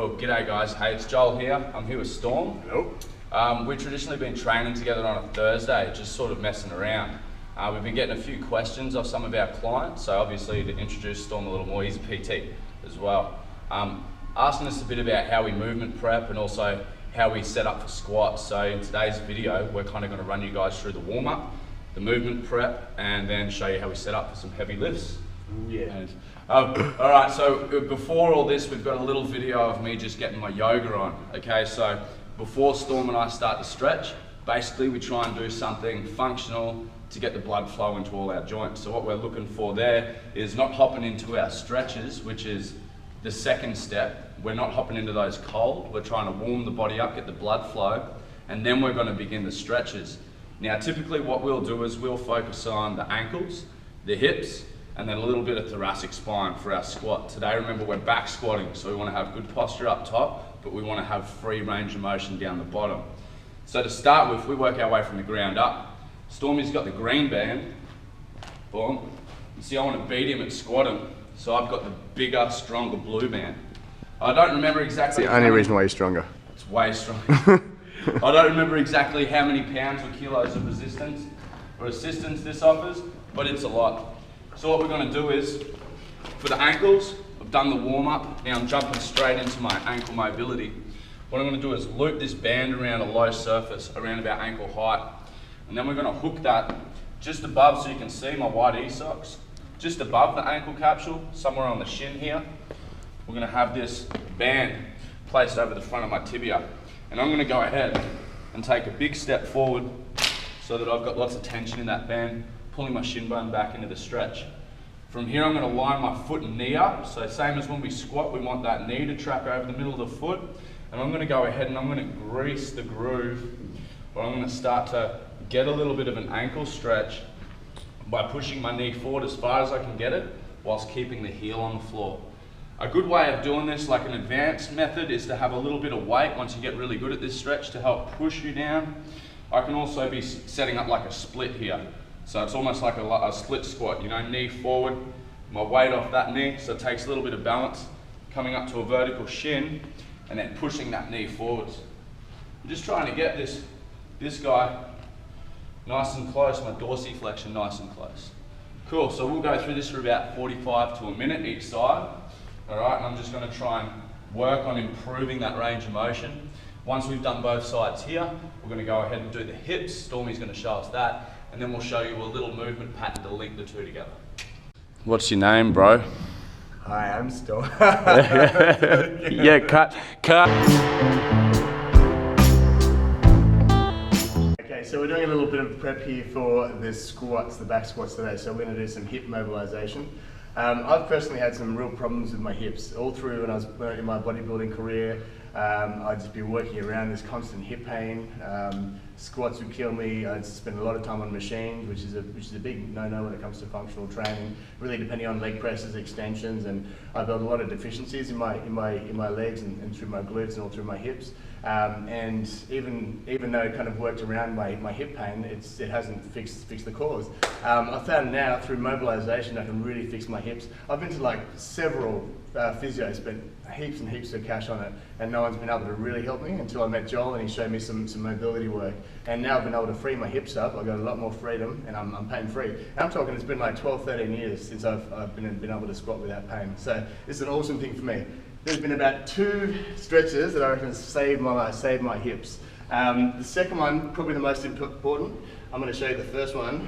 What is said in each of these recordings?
Well, g'day guys. Hey, it's Joel here. I'm here with Storm. Hello. We've traditionally been training together on a Thursday, just sort of messing around. We've been getting a few questions off some of our clients, so obviously to introduce Storm a little more, he's a PT as well. Asking us a bit about how we movement prep and also how we set up for squats. So in today's video, we're kind of going to run you guys through the warm-up, the movement prep, and then show you how we set up for some heavy lifts. Yeah. All right, so before all this, we've got a little video of me just getting my yoga on. Okay, so before Storm and I start to stretch, basically we try and do something functional to get the blood flow into all our joints. So what we're looking for there is not hopping into our stretches, which is the second step. We're not hopping into those cold. We're trying to warm the body up, get the blood flow, and then we're going to begin the stretches. Now, typically what we'll do is we'll focus on the ankles, the hips, and then a little bit of thoracic spine for our squat. Today, remember, we're back squatting, so we want to have good posture up top, but we want to have free range of motion down the bottom. So to start with, we work our way from the ground up. Stormy's got the green band. Boom. You see, I want to beat him at squatting, so I've got the bigger, stronger blue band. I don't remember exactly. It's the only reason why you're stronger. It's way stronger. I don't remember exactly how many pounds or kilos of resistance or assistance this offers, but it's a lot. So what we're going to do is, for the ankles, I've done the warm-up. Now I'm jumping straight into my ankle mobility. What I'm going to do is loop this band around a low surface, around about ankle height. And then we're going to hook that just above, so you can see my white E-socks, just above the ankle capsule, somewhere on the shin here. We're going to have this band placed over the front of my tibia. And I'm going to go ahead and take a big step forward so that I've got lots of tension in that band, pulling my shin bone back into the stretch. From here, I'm going to line my foot and knee up. So same as when we squat, we want that knee to track over the middle of the foot. And I'm going to go ahead and I'm going to grease the groove, where I'm going to start to get a little bit of an ankle stretch by pushing my knee forward as far as I can get it, whilst keeping the heel on the floor. A good way of doing this, like an advanced method, is to have a little bit of weight once you get really good at this stretch to help push you down. I can also be setting up like a split here. So it's almost like a split squat, you know, knee forward, my weight off that knee, so it takes a little bit of balance, coming up to a vertical shin, and then pushing that knee forwards. I'm just trying to get this guy nice and close, my dorsiflexion nice and close. Cool, so we'll go through this for about 45 to a minute each side. All right, and I'm just going to try and work on improving that range of motion. Once we've done both sides here, we're going to go ahead and do the hips. Stormy's going to show us that, and then we'll show you a little movement pattern to link the two together. What's your name, bro? Hi, I'm Storm. Yeah, cut. Okay, so we're doing a little bit of prep here for the squats, the back squats today. So we're going to do some hip mobilization. I've personally had some real problems with my hips all through when I was in my bodybuilding career. I'd just be working around this constant hip pain. Squats would kill me. I'd spend a lot of time on machines, which is a big no-no when it comes to functional training. Really depending on leg presses, extensions, and I've got a lot of deficiencies in my legs and through my glutes and all through my hips. And even though it kind of worked around my hip pain, it hasn't fixed the cause. I found now through mobilization I can really fix my hips. I've been to like several physios, spent heaps and heaps of cash on it, and no one's been able to really help me until I met Joel and he showed me some mobility work. And now I've been able to free my hips up. I've got a lot more freedom and I'm pain free. And I'm talking, it's been like 12, 13 years since I've been able to squat without pain. So it's an awesome thing for me. There's been about 2 stretches that I reckon saved my hips. The second one, probably the most important. I'm going to show you the first one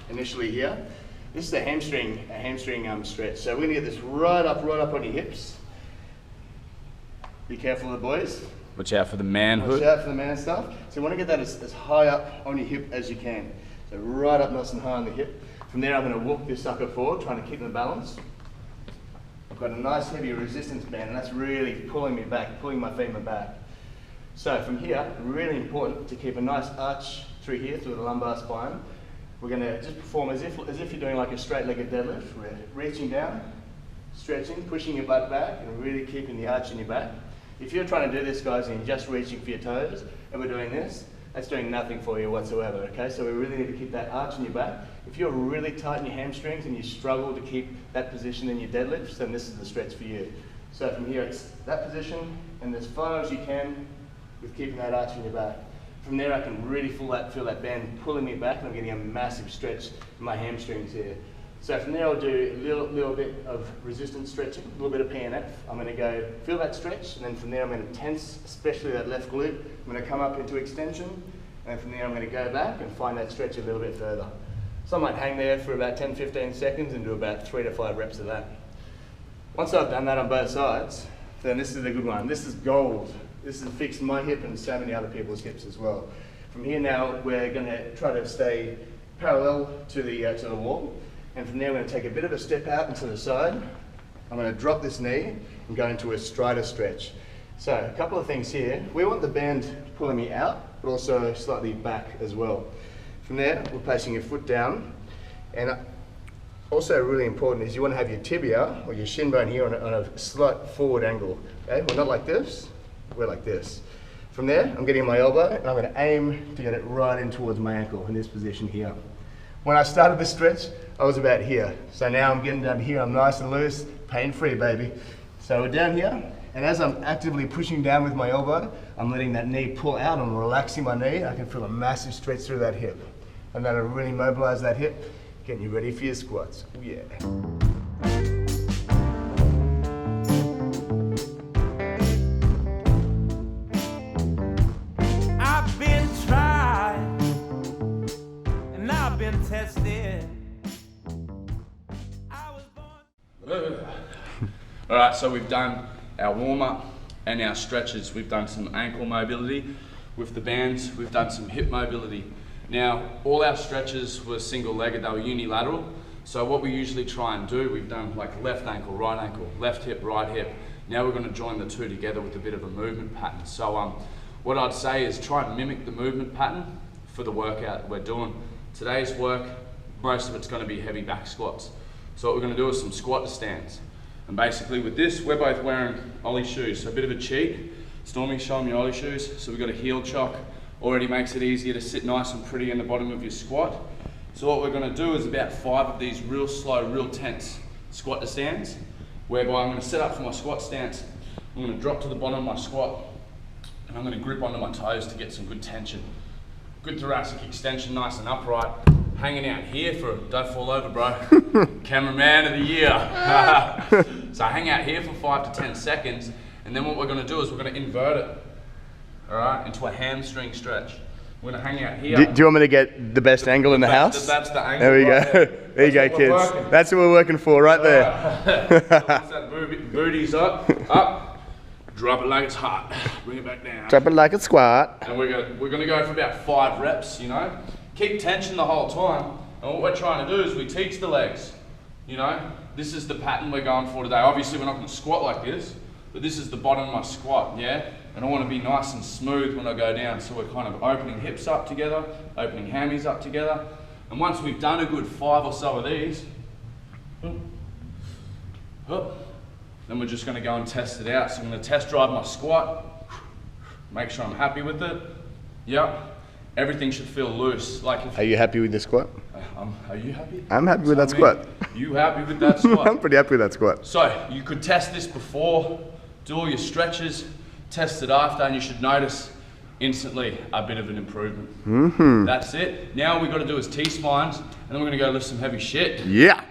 initially here. This is a hamstring stretch. So we're going to get this right up on your hips. Be careful of the boys. Watch out for the manhood. Watch out for the man stuff. So you want to get that as high up on your hip as you can. So right up nice and high on the hip. From there I'm going to walk this sucker forward, trying to keep the balance. I've got a nice heavy resistance band, and that's really pulling me back, pulling my femur back. So from here, really important to keep a nice arch through here, through the lumbar spine. We're going to just perform as if you're doing like a straight-legged deadlift. We're reaching down, stretching, pushing your butt back, and really keeping the arch in your back. If you're trying to do this, guys, and you're just reaching for your toes, and we're doing this, that's doing nothing for you whatsoever, okay? So we really need to keep that arch in your back. If you're really tight in your hamstrings and you struggle to keep that position in your deadlifts, then this is the stretch for you. So from here, it's that position, and as far as you can with keeping that arch in your back. From there, I can really feel that bend pulling me back, and I'm getting a massive stretch in my hamstrings here. So from there, I'll do a little bit of resistance stretching, a little bit of PNF. I'm going to go feel that stretch, and then from there, I'm going to tense, especially that left glute. I'm going to come up into extension, and from there, I'm going to go back and find that stretch a little bit further. So I might hang there for about 10-15 seconds and do about 3 to 5 reps of that. Once I've done that on both sides, then this is a good one. This is gold. This has fixed my hip and so many other people's hips as well. From here now, we're going to try to stay parallel to the wall. And from there, I'm going to take a bit of a step out and to the side. I'm going to drop this knee and go into a strider stretch. So a couple of things here. We want the band pulling me out, but also slightly back as well. From there, we're placing your foot down. And also really important is you want to have your tibia or your shin bone here on a slight forward angle. Okay? We're not like this, we're like this. From there, I'm getting my elbow and I'm going to aim to get it right in towards my ankle in this position here. When I started this stretch, I was about here. So now I'm getting down here, I'm nice and loose, pain-free, baby. So we're down here, and as I'm actively pushing down with my elbow, I'm letting that knee pull out, I'm relaxing my knee, I can feel a massive stretch through that hip. And that'll really mobilize that hip, getting you ready for your squats. Oh, yeah. I've been tried, and I've been tested. I was born. All right, so we've done our warm-up and our stretches. We've done some ankle mobility with the bands. We've done some hip mobility. Now, all our stretches were single-legged, they were unilateral. So what we usually try and do, we've done like left ankle, left hip, right hip. Now we're gonna join the two together with a bit of a movement pattern. So what I'd say is try and mimic the movement pattern for the workout we're doing. Today's work, most of it's gonna be heavy back squats. So what we're gonna do is some squat to stands. And basically with this, we're both wearing ollie shoes. So a bit of a cheat. Stormy, show them your ollie shoes. So we've got a heel chock. Already makes it easier to sit nice and pretty in the bottom of your squat. So what we're going to do is about 5 of these real slow, real tense squat to stands, whereby I'm going to set up for my squat stance. I'm going to drop to the bottom of my squat, and I'm going to grip onto my toes to get some good tension. Good thoracic extension, nice and upright. Hanging out here for, don't fall over, bro. Cameraman of the year. So hang out here for 5 to 10 seconds, and then what we're going to do is we're going to invert it. All right, into a hamstring stretch. We're gonna hang out here. Do you want me to get the best angle in the house? That's the angle. There we right go. There you that's go, kids. Working. That's what we're working for right there. Once that booty's up, drop it like it's hot. Bring it back down. Drop it like a squat. And we're gonna go for about 5 reps. You know, keep tension the whole time. And what we're trying to do is we teach the legs. You know, this is the pattern we're going for today. Obviously, we're not gonna squat like this, but this is the bottom of my squat. Yeah. And I want to be nice and smooth when I go down. So we're kind of opening hips up together, opening hammies up together. And once we've done a good 5 or so of these, then we're just going to go and test it out. So I'm going to test drive my squat, make sure I'm happy with it. Yep. Everything should feel loose. Like, are you happy with the squat? Are you happy? I'm happy with that squat. You happy with that squat? I'm pretty happy with that squat. So you could test this before, do all your stretches, test it after, and you should notice instantly a bit of an improvement. That's it. Now what we've got to do is T-spines, and then we're going to go lift some heavy shit. Yeah.